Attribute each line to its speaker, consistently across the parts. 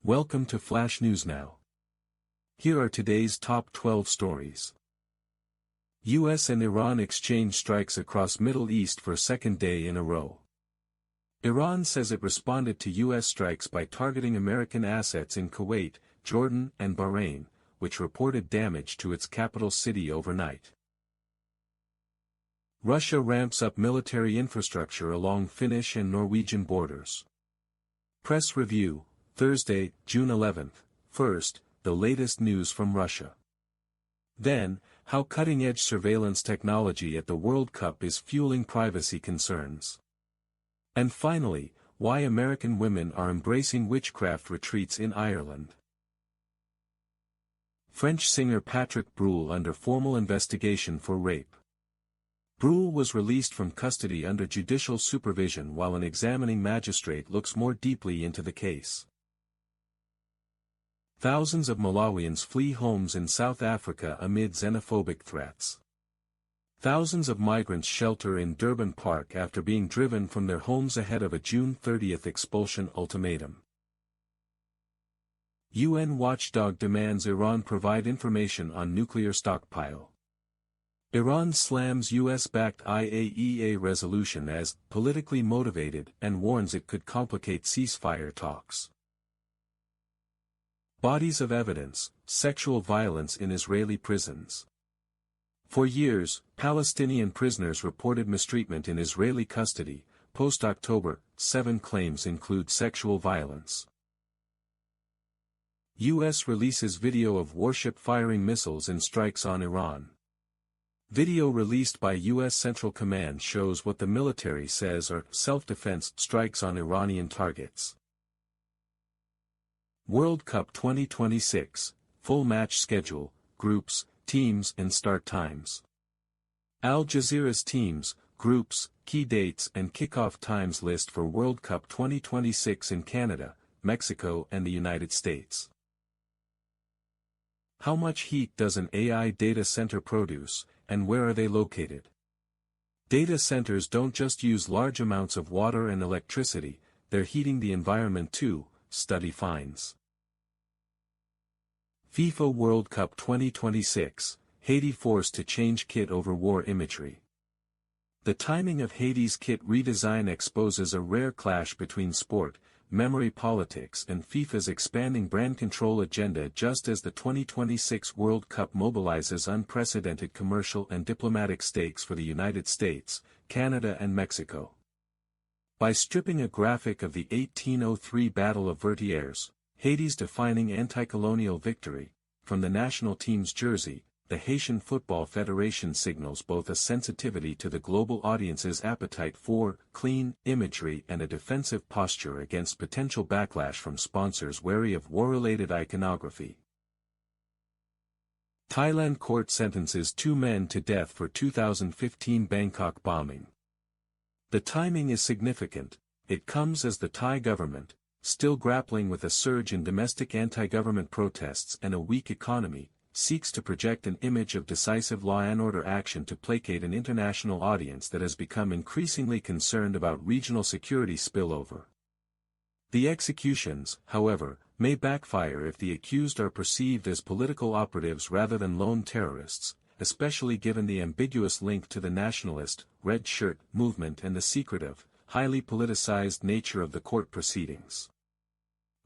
Speaker 1: Welcome to Flash News Now. Here are today's top 12 stories. US and Iran exchange strikes across Middle East for second day in a row. Iran says it responded to US strikes by targeting American assets in Kuwait, Jordan, and Bahrain, which reported damage to its capital city overnight. Russia ramps up military infrastructure along Finnish and Norwegian borders. Press review, Thursday, June 11. First, the latest news from Russia. Then, how cutting-edge surveillance technology at the World Cup is fueling privacy concerns. And finally, why American women are embracing witchcraft retreats in Ireland. French singer Patrick Bruel under formal investigation for rape. Bruel was released from custody under judicial supervision while an examining magistrate looks more deeply into the case. Thousands of Malawians flee homes in South Africa amid xenophobic threats. Thousands of migrants shelter in Durban Park after being driven from their homes ahead of a June 30 expulsion ultimatum. UN watchdog demands Iran provide information on nuclear stockpile. Iran slams US-backed IAEA resolution as politically motivated and warns it could complicate ceasefire talks. Bodies of evidence, sexual violence in Israeli prisons. For years, Palestinian prisoners reported mistreatment in Israeli custody. Post-October 7 claims include sexual violence. U.S. releases video of warship firing missiles in strikes on Iran. Video released by U.S. Central Command shows what the military says are self-defense strikes on Iranian targets. World Cup 2026, full match schedule, groups, teams and start times. Al Jazeera's teams, groups, key dates and kickoff times list for World Cup 2026 in Canada, Mexico and the United States. How much heat does an AI data center produce, and where are they located? Data centers don't just use large amounts of water and electricity, they're heating the environment too, study finds. FIFA World Cup 2026, Haiti forced to change kit over war imagery. The timing of Haiti's kit redesign exposes a rare clash between sport, memory politics and FIFA's expanding brand control agenda just as the 2026 World Cup mobilizes unprecedented commercial and diplomatic stakes for the United States, Canada and Mexico. By stripping a graphic of the 1803 Battle of Vertières, Haiti's defining anti-colonial victory, from the national team's jersey, the Haitian Football Federation signals both a sensitivity to the global audience's appetite for clean imagery and a defensive posture against potential backlash from sponsors wary of war-related iconography. Thailand court sentences 2 men to death for 2015 Bangkok bombing. The timing is significant. It comes as the Thai government, still grappling with a surge in domestic anti-government protests and a weak economy, seeks to project an image of decisive law and order action to placate an international audience that has become increasingly concerned about regional security spillover. The executions, however, may backfire if the accused are perceived as political operatives rather than lone terrorists, especially given the ambiguous link to the nationalist, red shirt movement and the secretive, highly politicized nature of the court proceedings.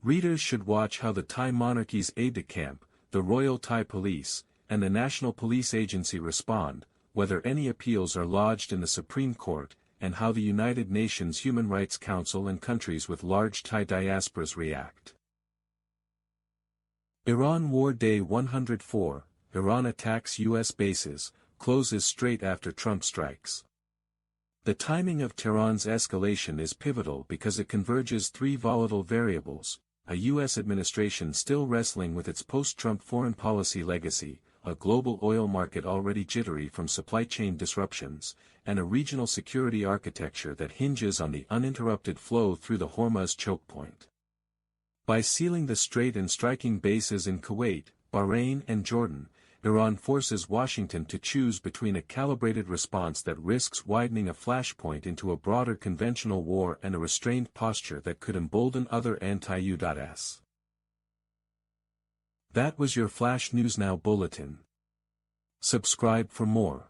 Speaker 1: Readers should watch how the Thai monarchy's aide-de-camp, the Royal Thai Police, and the National Police Agency respond, whether any appeals are lodged in the Supreme Court, and how the United Nations Human Rights Council and countries with large Thai diasporas react. Iran War Day 104, Iran attacks U.S. bases, closes strait after Trump strikes. The timing of Tehran's escalation is pivotal because it converges 3 volatile variables: a U.S. administration still wrestling with its post-Trump foreign policy legacy, a global oil market already jittery from supply chain disruptions, and a regional security architecture that hinges on the uninterrupted flow through the Hormuz choke point. By sealing the strait and striking bases in Kuwait, Bahrain and Jordan, Iran forces Washington to choose between a calibrated response that risks widening a flashpoint into a broader conventional war and a restrained posture that could embolden other anti-US. That was your Flash News Now bulletin. Subscribe for more.